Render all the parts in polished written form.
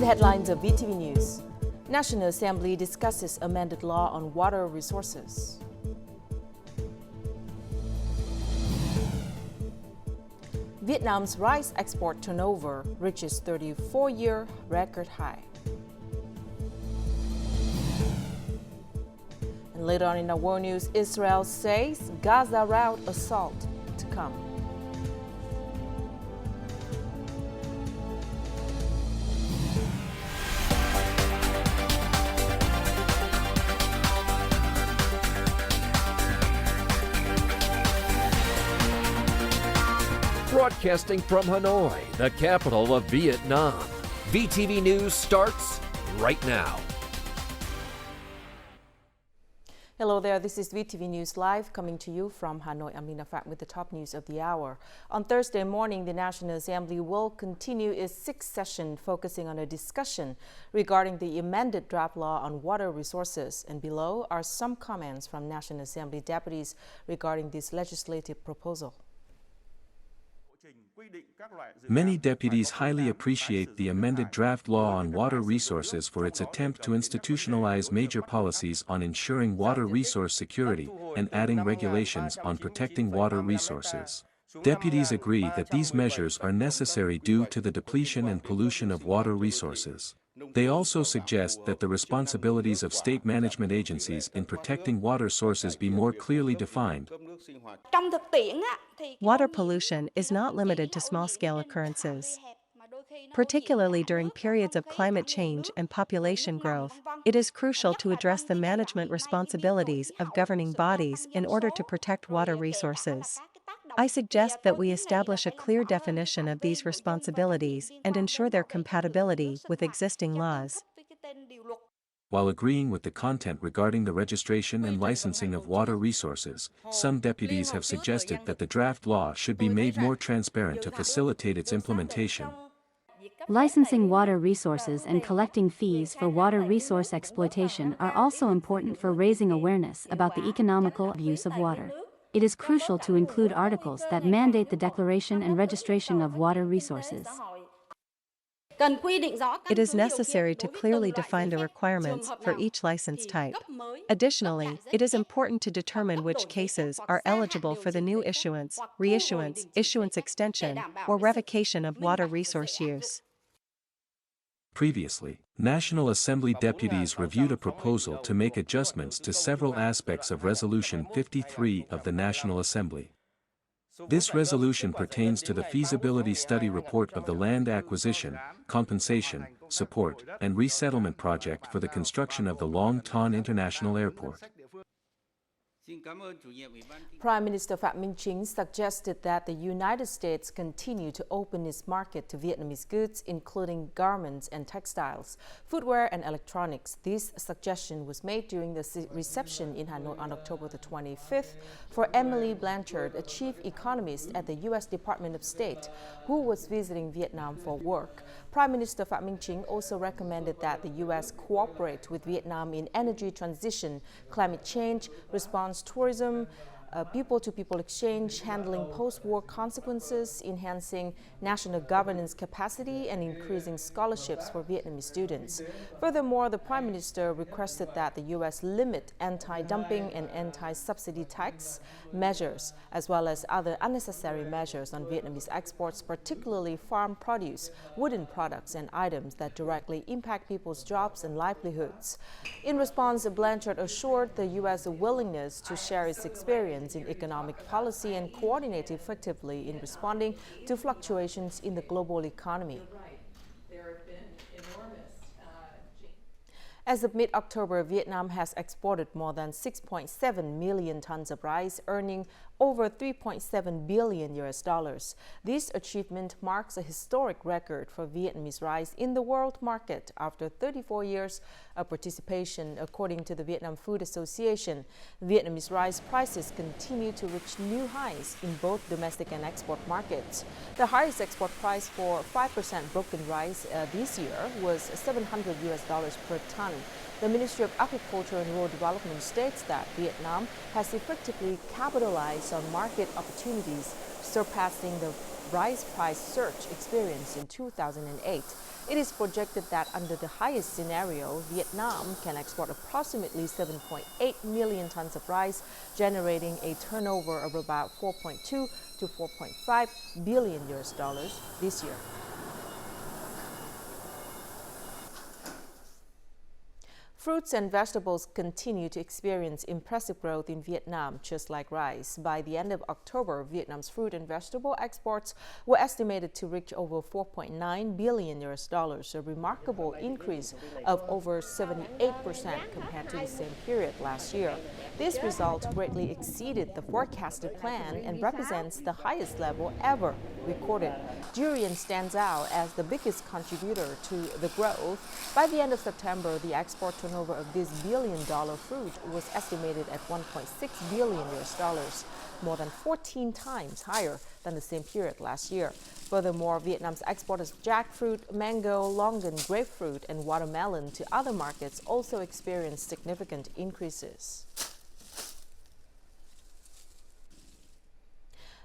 the headlines of VTV News, National Assembly discusses amended law on water resources. Vietnam's rice export turnover reaches 34-year record high. And later on in our world news, Israel says Gaza route assault to come. Broadcasting from Hanoi, the capital of Vietnam. VTV News starts right now. Hello there, this is VTV News Live coming to you from Hanoi. I'm Lina Pham with the top news of the hour. On Thursday morning, the National Assembly will continue its sixth session focusing on a discussion regarding the amended draft law on water resources. And below are some comments from National Assembly deputies regarding this legislative proposal. Many deputies highly appreciate the amended draft law on water resources for its attempt to institutionalize major policies on ensuring water resource security and adding regulations on protecting water resources. Deputies agree that these measures are necessary due to the depletion and pollution of water resources. They also suggest that the responsibilities of state management agencies in protecting water sources be more clearly defined. Water pollution is not limited to small-scale occurrences. Particularly during periods of climate change and population growth, it is crucial to address the management responsibilities of governing bodies in order to protect water resources. I suggest that we establish a clear definition of these responsibilities and ensure their compatibility with existing laws. While agreeing with the content regarding the registration and licensing of water resources, some deputies have suggested that the draft law should be made more transparent to facilitate its implementation. Licensing water resources and collecting fees for water resource exploitation are also important for raising awareness about the economical use of water. It is crucial to include articles that mandate the declaration and registration of water resources. It is necessary to clearly define the requirements for each license type. Additionally, it is important to determine which cases are eligible for the new issuance, reissuance, issuance extension, or revocation of water resource use. Previously, National Assembly deputies reviewed a proposal to make adjustments to several aspects of Resolution 53 of the National Assembly. This resolution pertains to the feasibility study report of the land acquisition, compensation, support, and resettlement project for the construction of the Long Ton International Airport. Prime Minister Phạm Minh Chính suggested that the United States continue to open its market to Vietnamese goods, including garments and textiles, footwear and electronics. This suggestion was made during the reception in Hanoi on October the 25th for Emily Blanchard, a chief economist at the U.S. Department of State, who was visiting Vietnam for work. Prime Minister Phạm Minh Chính also recommended that the U.S. cooperate with Vietnam in energy transition, climate change, response tourism, people-to-people exchange, handling post-war consequences, enhancing national governance capacity, and increasing scholarships for Vietnamese students. Furthermore, the Prime Minister requested that the U.S. limit anti-dumping and anti-subsidy tax measures, as well as other unnecessary measures on Vietnamese exports, particularly farm produce, wooden products, and items that directly impact people's jobs and livelihoods. In response, Blanchard assured the U.S. willingness to share its experience in economic policy and coordinate effectively in responding to fluctuations in the global economy. As of mid-October, Vietnam has exported more than 6.7 million tons of rice, earning over $3.7 billion. This achievement marks a historic record for Vietnamese rice in the world market after 34 years of participation, according to the Vietnam Food Association. Vietnamese rice prices continue to reach new highs in both domestic and export markets. The highest export price for 5% broken rice this year was $700 per ton. The Ministry of Agriculture and Rural Development states that Vietnam has effectively capitalized on market opportunities, surpassing the rice price surge experienced in 2008. It is projected that under the highest scenario, Vietnam can export approximately 7.8 million tons of rice, generating a turnover of about 4.2 to 4.5 billion US dollars this year. Fruits and vegetables continue to experience impressive growth in Vietnam, just like rice. By the end of October, Vietnam's fruit and vegetable exports were estimated to reach over 4.9 billion US dollars, a remarkable increase of over 78% compared to the same period last year. This result greatly exceeded the forecasted plan and represents the highest level ever recorded. Durian stands out as the biggest contributor to the growth. By the end of September, the export turnover of this billion-dollar fruit was estimated at 1.6 billion US dollars, more than 14 times higher than the same period last year. Furthermore, Vietnam's export of jackfruit, mango, longan, grapefruit, and watermelon to other markets also experienced significant increases.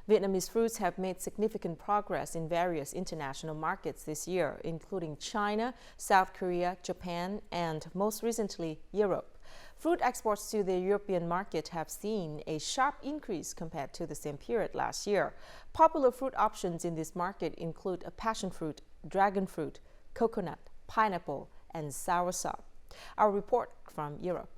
Vietnamese fruits have made significant progress in various international markets this year, including China, South Korea, Japan, and most recently, Europe. Fruit exports to the European market have seen a sharp increase compared to the same period last year. Popular fruit options in this market include passion fruit, dragon fruit, coconut, pineapple, and soursop. Our report from Europe.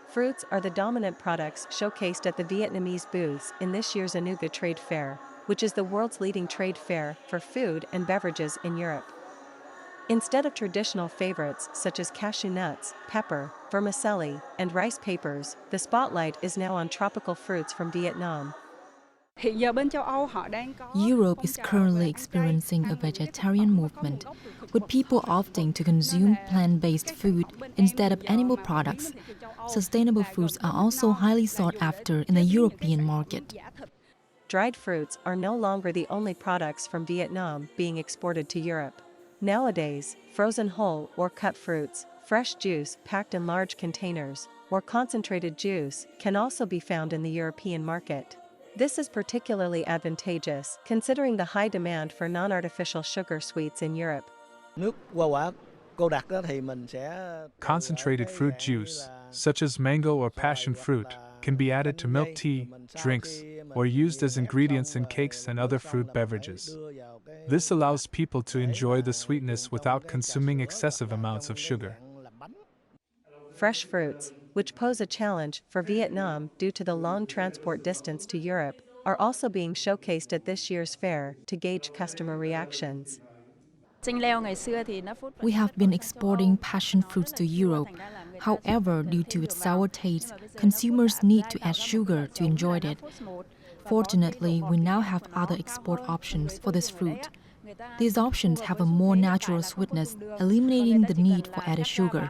Fruits are the dominant products showcased at the Vietnamese booths in this year's Anuga Trade Fair, which is the world's leading trade fair for food and beverages in Europe. Instead of traditional favorites such as cashew nuts, pepper, vermicelli, and rice papers, the spotlight is now on tropical fruits from Vietnam. Europe is currently experiencing a vegetarian movement, with people opting to consume plant-based food instead of animal products. Sustainable foods are also highly sought after in the European market. Dried fruits are no longer the only products from Vietnam being exported to Europe. Nowadays, frozen whole or cut fruits, fresh juice packed in large containers, or concentrated juice can also be found in the European market. This is particularly advantageous considering the high demand for non-artificial sugar sweets in Europe. Concentrated fruit juice, such as mango or passion fruit, can be added to milk tea, drinks, or used as ingredients in cakes and other fruit beverages. This allows people to enjoy the sweetness without consuming excessive amounts of sugar. Fresh fruits, which pose a challenge for Vietnam due to the long transport distance to Europe, are also being showcased at this year's fair to gauge customer reactions. We have been exporting passion fruits to Europe. However, due to its sour taste, consumers need to add sugar to enjoy it. Fortunately, we now have other export options for this fruit. These options have a more natural sweetness, eliminating the need for added sugar.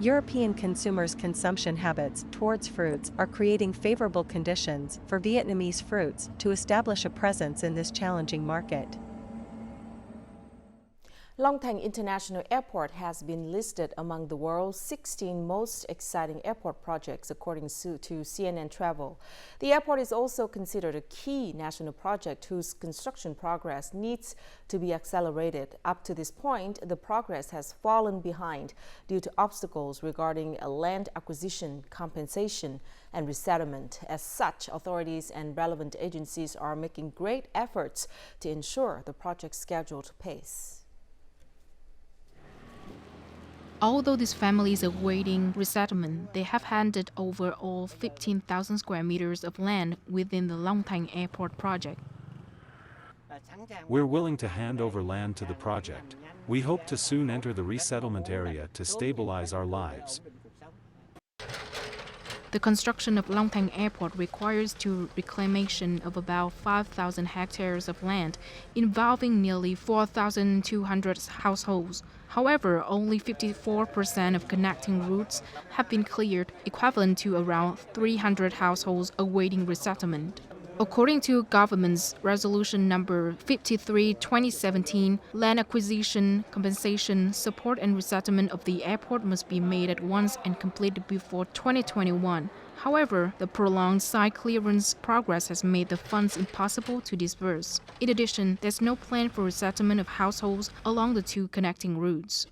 European consumers' consumption habits towards fruits are creating favorable conditions for Vietnamese fruits to establish a presence in this challenging market. Long Thanh International Airport has been listed among the world's 16 most exciting airport projects, according to CNN Travel. The airport is also considered a key national project whose construction progress needs to be accelerated. Up to this point, the progress has fallen behind due to obstacles regarding land acquisition, compensation, and resettlement. As such, authorities and relevant agencies are making great efforts to ensure the project's scheduled pace. Although these families are awaiting resettlement, they have handed over all 15,000 square meters of land within the Long Thanh Airport project. We're willing to hand over land to the project. We hope to soon enter the resettlement area to stabilize our lives. The construction of Long Thanh Airport requires the reclamation of about 5,000 hectares of land, involving nearly 4,200 households. However, only 54% of connecting routes have been cleared, equivalent to around 300 households awaiting resettlement. According to government's resolution number 53/2017, land acquisition, compensation, support and resettlement of the airport must be made at once and completed before 2021. However, the prolonged site clearance progress has made the funds impossible to disburse. In addition, there's no plan for resettlement of households along the two connecting routes.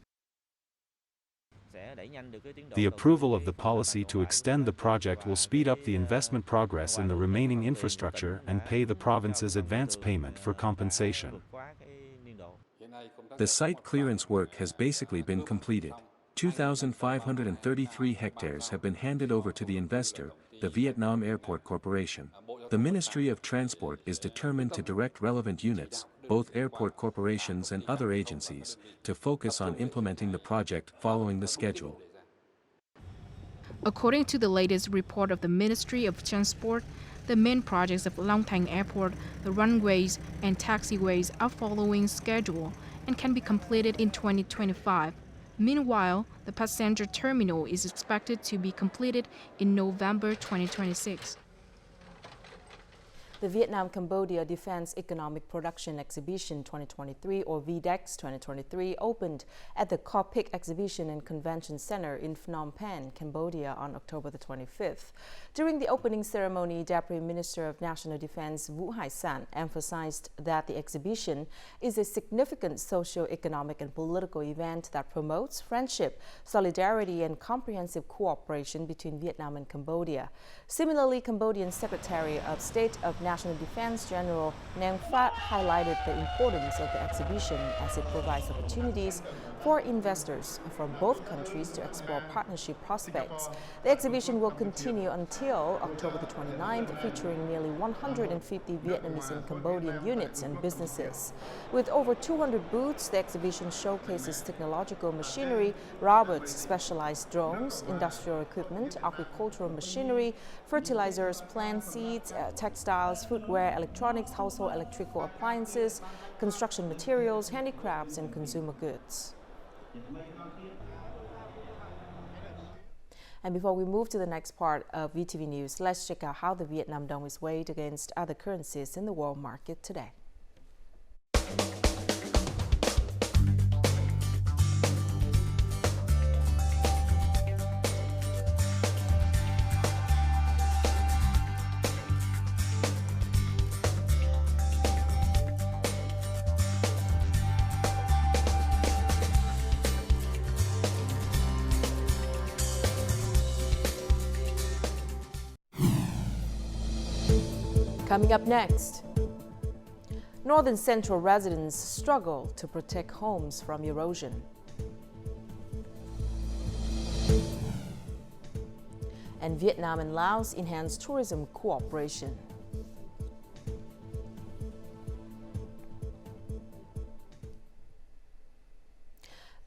The approval of the policy to extend the project will speed up the investment progress in the remaining infrastructure and pay the province's advance payment for compensation. The site clearance work has basically been completed. 2,533 hectares have been handed over to the investor, the Vietnam Airport Corporation. The Ministry of Transport is determined to direct relevant units, both airport corporations and other agencies, to focus on implementing the project following the schedule. According to the latest report of the Ministry of Transport, the main projects of Long Thanh Airport, the runways and taxiways are following schedule and can be completed in 2025. Meanwhile, the passenger terminal is expected to be completed in November 2026. The Vietnam-Cambodia Defense Economic Production Exhibition 2023, or VDEX 2023, opened at the Co Pic Exhibition and Convention Center in Phnom Penh, Cambodia on October the 25th. During the opening ceremony, Deputy Minister of National Defense Vu Hai San emphasized that the exhibition is a significant socio-economic and political event that promotes friendship, solidarity, and comprehensive cooperation between Vietnam and Cambodia. Similarly, Cambodian Secretary of State of National Defense General Nang Phat highlighted the importance of the exhibition as it provides opportunities for investors from both countries to explore partnership prospects. The exhibition will continue until October the 29th, featuring nearly 150 Vietnamese and Cambodian units and businesses. With over 200 booths, the exhibition showcases technological machinery, robots, specialized drones, industrial equipment, agricultural machinery, fertilizers, plant seeds, textiles, footwear, electronics, household electrical appliances, construction materials, handicrafts, and consumer goods. And before we move to the next part of VTV News, let's check out how the Vietnam dong is weighed against other currencies in the world market today. Coming up next, northern central residents struggle to protect homes from erosion. And Vietnam and Laos enhance tourism cooperation.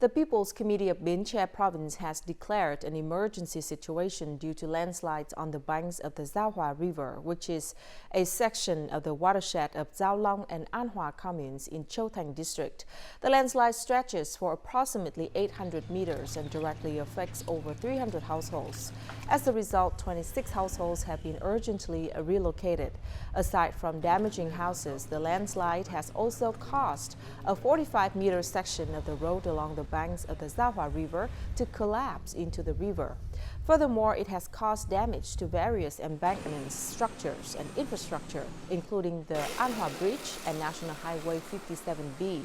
The People's Committee of Bến Tre Province has declared an emergency situation due to landslides on the banks of the Giao Hòa River, which is a section of the watershed of Giao Long and An Hoa communes in Châu Thành district. The landslide stretches for approximately 800 meters and directly affects over 300 households. As a result, 26 households have been urgently relocated. Aside from damaging houses, the landslide has also caused a 45-meter section of the road along the banks of the Giao Hòa River to collapse into the river. Furthermore, it has caused damage to various embankments, structures, and infrastructure, including the An Hoa Bridge and National Highway 57B.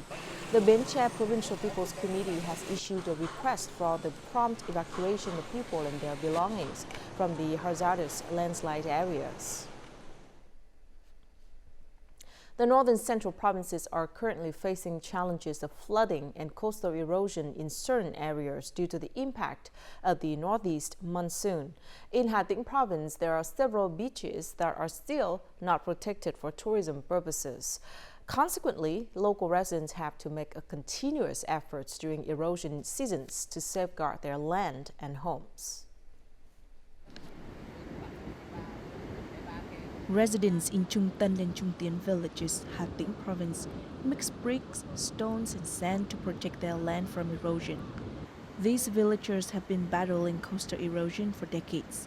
The Bến Tre Provincial People's Committee has issued a request for the prompt evacuation of people and their belongings from the hazardous landslide areas. The northern central provinces are currently facing challenges of flooding and coastal erosion in certain areas due to the impact of the northeast monsoon. In Hà Tĩnh province, there are several beaches that are still not protected for tourism purposes. Consequently, local residents have to make a continuous efforts during erosion seasons to safeguard their land and homes. Residents in Trung Tân and Trung Tien villages, Hà Tĩnh province, mix bricks, stones and sand to protect their land from erosion. These villagers have been battling coastal erosion for decades.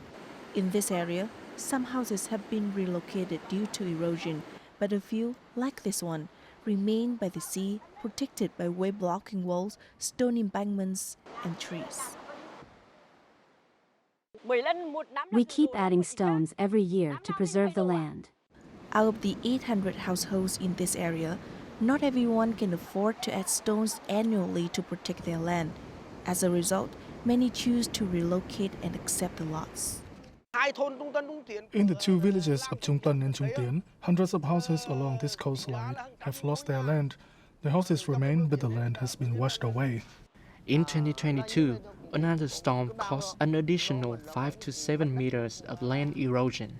In this area, some houses have been relocated due to erosion, but a few, like this one, remain by the sea, protected by wave-blocking walls, stone embankments and trees. We keep adding stones every year to preserve the land. Out of the 800 households in this area, not everyone can afford to add stones annually to protect their land. As a result, many choose to relocate and accept the lots. In the two villages of Trung Tân and Trung Tien, hundreds of houses along this coastline have lost their land. The houses remain, but the land has been washed away. In 2022, another storm caused an additional 5 to 7 meters of land erosion.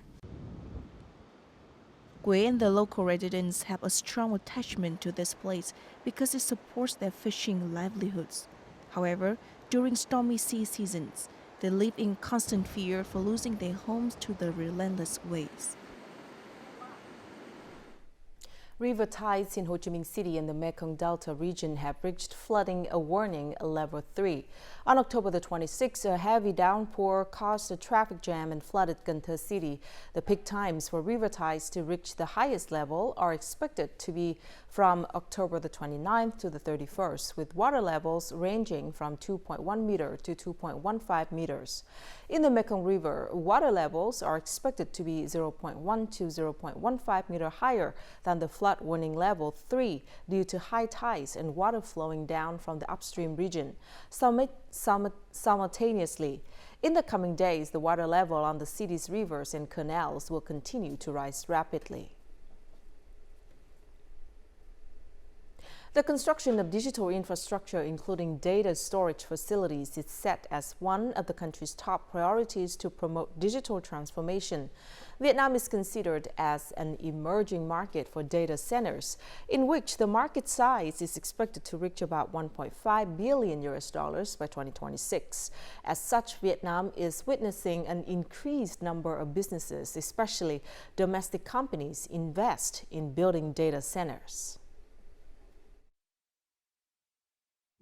Gui and the local residents have a strong attachment to this place because it supports their fishing livelihoods. However, during stormy sea seasons, they live in constant fear for losing their homes to the relentless waves. River tides in Ho Chi Minh City and the Mekong Delta region have reached flooding warning level 3. On October the 26th, a heavy downpour caused a traffic jam and flooded Can Tho City. The peak times for river tides to reach the highest level are expected to be from October the 29th to the 31st, with water levels ranging from 2.1 meter to 2.15 meters. In the Mekong River, water levels are expected to be 0.1 to 0.15 meter higher than the flood warning level 3 due to high tides and water flowing down from the upstream region. Simultaneously, in the coming days, the water level on the city's rivers and canals will continue to rise rapidly. The construction of digital infrastructure, including data storage facilities, is set as one of the country's top priorities to promote digital transformation. Vietnam is considered as an emerging market for data centers, in which the market size is expected to reach about $1.5 billion by 2026. As such, Vietnam is witnessing an increased number of businesses, especially domestic companies, invest in building data centers.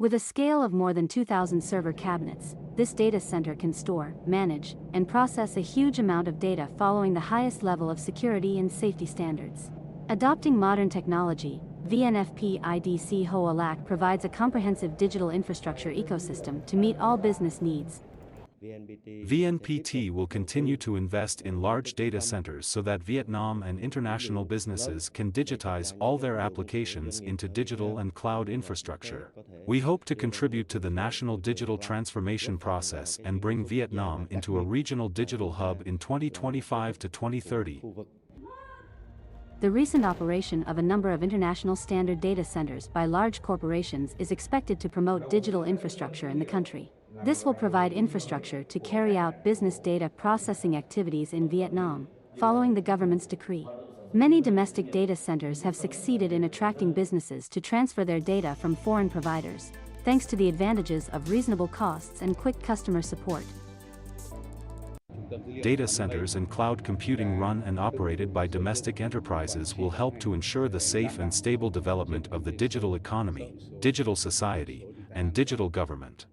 With a scale of more than 2,000 server cabinets, this data center can store, manage, and process a huge amount of data following the highest level of security and safety standards. Adopting modern technology, VNFP Ho Alac provides a comprehensive digital infrastructure ecosystem to meet all business needs. VNPT will continue to invest in large data centers so that Vietnam and international businesses can digitize all their applications into digital and cloud infrastructure. We hope to contribute to the national digital transformation process and bring Vietnam into a regional digital hub in 2025 to 2030. The recent operation of a number of international standard data centers by large corporations is expected to promote digital infrastructure in the country. This will provide infrastructure to carry out business data processing activities in Vietnam, following the government's decree. Many domestic data centers have succeeded in attracting businesses to transfer their data from foreign providers, thanks to the advantages of reasonable costs and quick customer support. Data centers and cloud computing run and operated by domestic enterprises will help to ensure the safe and stable development of the digital economy, digital society, and digital government.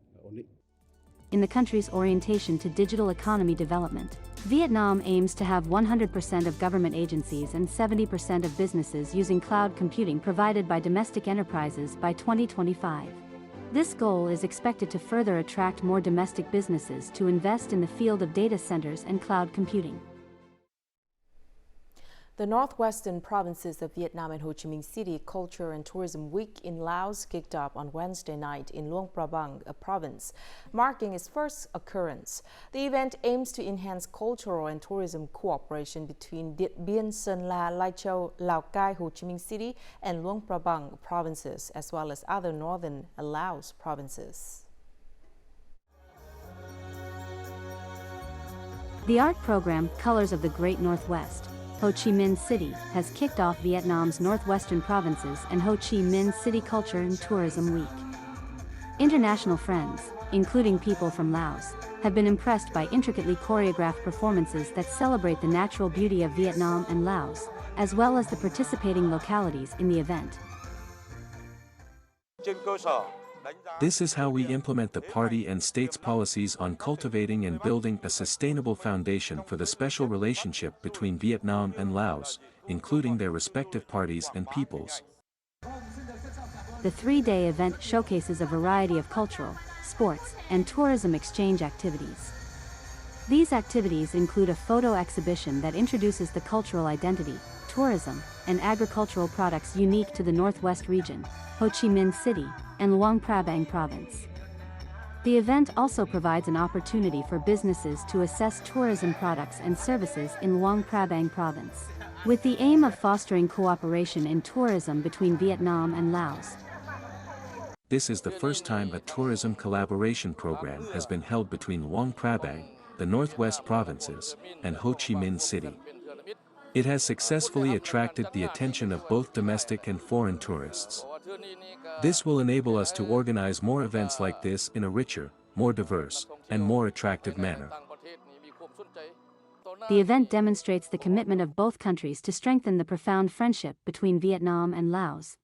In the country's orientation to digital economy development, Vietnam aims to have 100% of government agencies and 70% of businesses using cloud computing provided by domestic enterprises by 2025. This goal is expected to further attract more domestic businesses to invest in the field of data centers and cloud computing. The northwestern provinces of Vietnam and Ho Chi Minh City Culture and Tourism Week in Laos kicked off on Wednesday night in Luang Prabang, a province, marking its first occurrence. The event aims to enhance cultural and tourism cooperation between Điện Biên, Sơn La, Lai Châu, Lào Cai, Ho Chi Minh City, and Luang Prabang provinces, as well as other northern Laos provinces. The art program, Colors of the Great Northwest, Ho Chi Minh City, has kicked off Vietnam's northwestern provinces and Ho Chi Minh City Culture and Tourism Week. International friends, including people from Laos, have been impressed by intricately choreographed performances that celebrate the natural beauty of Vietnam and Laos, as well as the participating localities in the event. This is how we implement the party and state's policies on cultivating and building a sustainable foundation for the special relationship between Vietnam and Laos, including their respective parties and peoples. The three-day event showcases a variety of cultural, sports, and tourism exchange activities. These activities include a photo exhibition that introduces the cultural identity, tourism, and agricultural products unique to the Northwest region, Ho Chi Minh City, and Luang Prabang Province. The event also provides an opportunity for businesses to assess tourism products and services in Luang Prabang Province, with the aim of fostering cooperation in tourism between Vietnam and Laos. This is the first time a tourism collaboration program has been held between Luang Prabang, the Northwest Provinces, and Ho Chi Minh City. It has successfully attracted the attention of both domestic and foreign tourists. This will enable us to organize more events like this in a richer, more diverse, and more attractive manner. The event demonstrates the commitment of both countries to strengthen the profound friendship between Vietnam and Laos.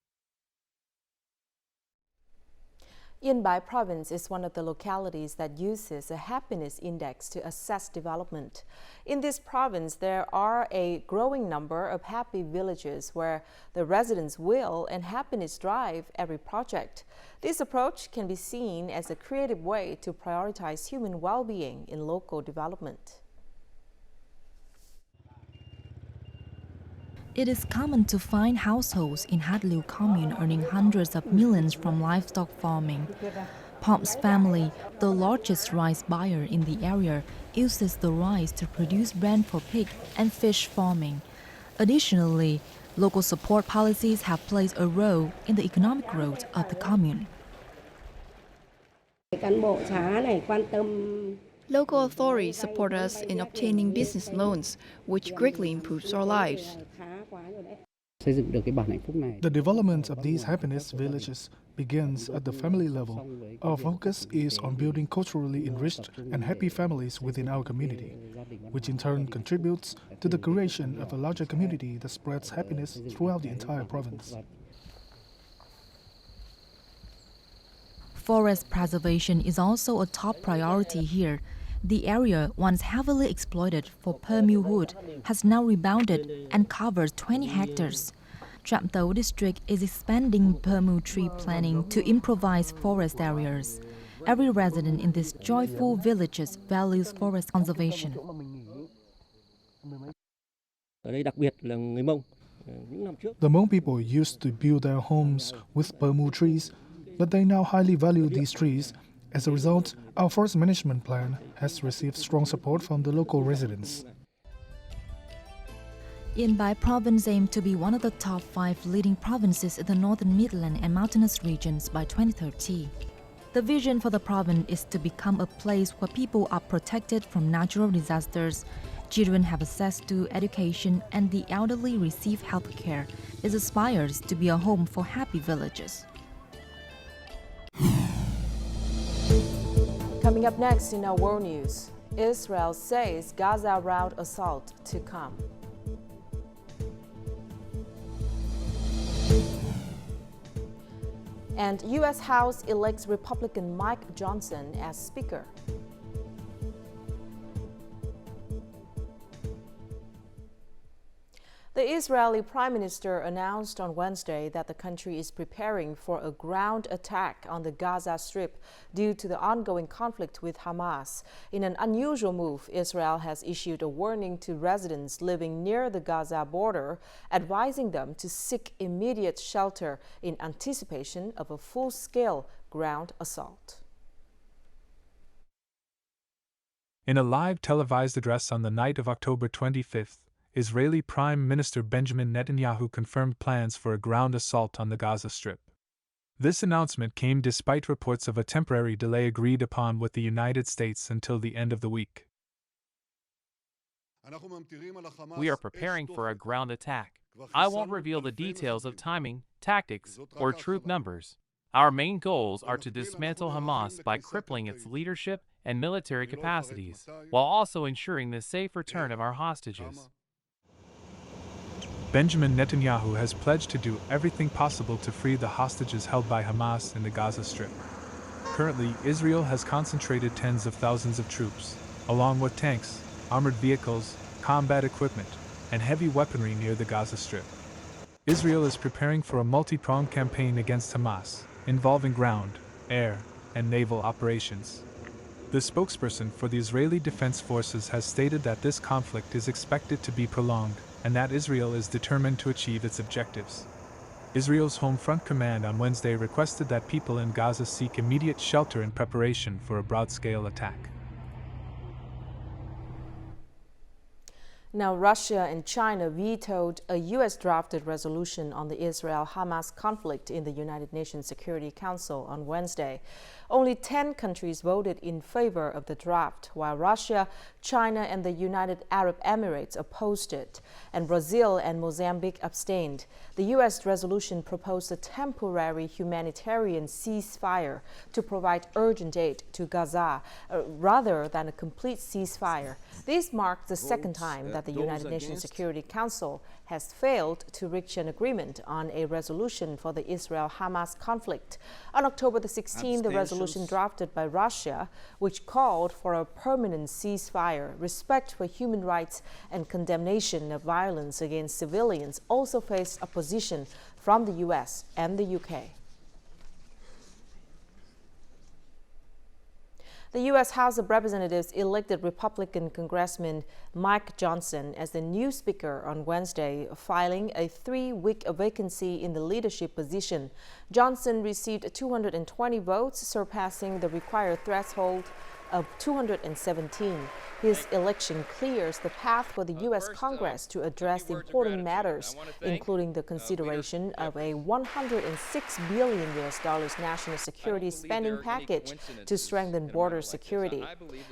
Yên Bái Province is one of the localities that uses a happiness index to assess development. In this province, there are a growing number of happy villages where the residents' will and happiness drive every project. This approach can be seen as a creative way to prioritize human well-being in local development. It is common to find households in Hat Lieu commune earning hundreds of millions from livestock farming. Pomp's family, the largest rice buyer in the area, uses the rice to produce bran for pig and fish farming. Additionally, local support policies have played a role in the economic growth of the commune. Local authorities support us in obtaining business loans, which greatly improves our lives. The development of these happiness villages begins at the family level. Our focus is on building culturally enriched and happy families within our community, which in turn contributes to the creation of a larger community that spreads happiness throughout the entire province. Forest preservation is also a top priority here. The area, once heavily exploited for palm wood, has now rebounded and covers 20 hectares. Trạm Tấu district is expanding palm tree planting to improvise forest areas. Every resident in these joyful villages values forest conservation. The Hmong people used to build their homes with palm trees, but they now highly value these trees. As a result, our forest management plan has received strong support from the local residents. Yên Bái Province aims to be one of the top 5 leading provinces in the northern Midland and mountainous regions by 2030. The vision for the province is to become a place where people are protected from natural disasters, children have access to education, and the elderly receive health care. It aspires to be a home for happy villages. Coming up next in our world news, Israel says Gaza route assault to come. And U.S. House elects Republican Mike Johnson as Speaker. The Israeli Prime Minister announced on Wednesday that the country is preparing for a ground attack on the Gaza Strip due to the ongoing conflict with Hamas. In an unusual move, Israel has issued a warning to residents living near the Gaza border, advising them to seek immediate shelter in anticipation of a full-scale ground assault. In a live televised address on the night of October 25th, Israeli Prime Minister Benjamin Netanyahu confirmed plans for a ground assault on the Gaza Strip. This announcement came despite reports of a temporary delay agreed upon with the United States until the end of the week. We are preparing for a ground attack. I won't reveal the details of timing, tactics, or troop numbers. Our main goals are to dismantle Hamas by crippling its leadership and military capacities, while also ensuring the safe return of our hostages. Benjamin Netanyahu has pledged to do everything possible to free the hostages held by Hamas in the Gaza Strip. Currently, Israel has concentrated tens of thousands of troops, along with tanks, armored vehicles, combat equipment, and heavy weaponry near the Gaza Strip. Israel is preparing for a multi-pronged campaign against Hamas, involving ground, air, and naval operations. The spokesperson for the Israeli Defense Forces has stated that this conflict is expected to be prolonged and that Israel is determined to achieve its objectives. Israel's Home Front Command on Wednesday requested that people in Gaza seek immediate shelter in preparation for a broad-scale attack. Now, Russia and China vetoed a U.S.-drafted resolution on the Israel-Hamas conflict in the United Nations Security Council on Wednesday. Only 10 countries voted in favor of the draft, while Russia, China, and the United Arab Emirates opposed it, and Brazil and Mozambique abstained. The U.S. resolution proposed a temporary humanitarian ceasefire to provide urgent aid to Gaza, rather than a complete ceasefire. This marks the second time that the United Nations Security Council has failed to reach an agreement on a resolution for the Israel-Hamas conflict. On October the 16th, the resolution drafted by Russia, which called for a permanent ceasefire, respect for human rights, and condemnation of violence against civilians, also faced opposition from the U.S. and the U.K. The U.S. House of Representatives elected Republican Congressman Mike Johnson as the new Speaker on Wednesday, filing a 3-week vacancy in the leadership position. Johnson received 220 votes, surpassing the required threshold of 217. His election clears the path for the U.S. Congress to address important matters, including the consideration of a $106 billion national security spending package to strengthen border security.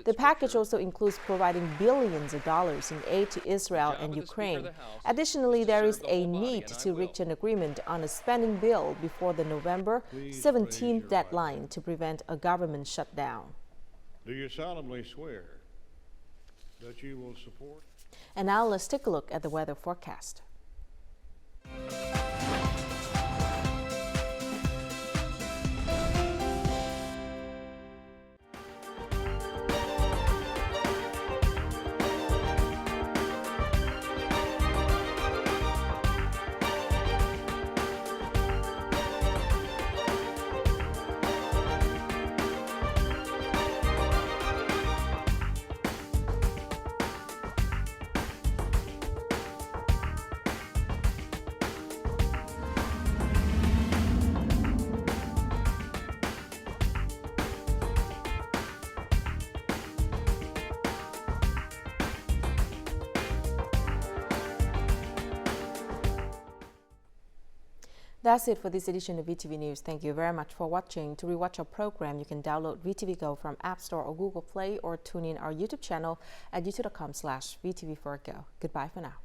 The package also includes providing billions of dollars in aid to Israel and Ukraine. Additionally, there is a need to reach an agreement on a spending bill before the November 17th deadline to prevent a government shutdown. Do you solemnly swear that you will support? And now let's take a look at the weather forecast. That's it for this edition of VTV News. Thank you very much for watching. To rewatch our program, you can download VTVgo from App Store or Google Play, or tune in our YouTube channel at youtube.com/VTV4Go. Goodbye for now.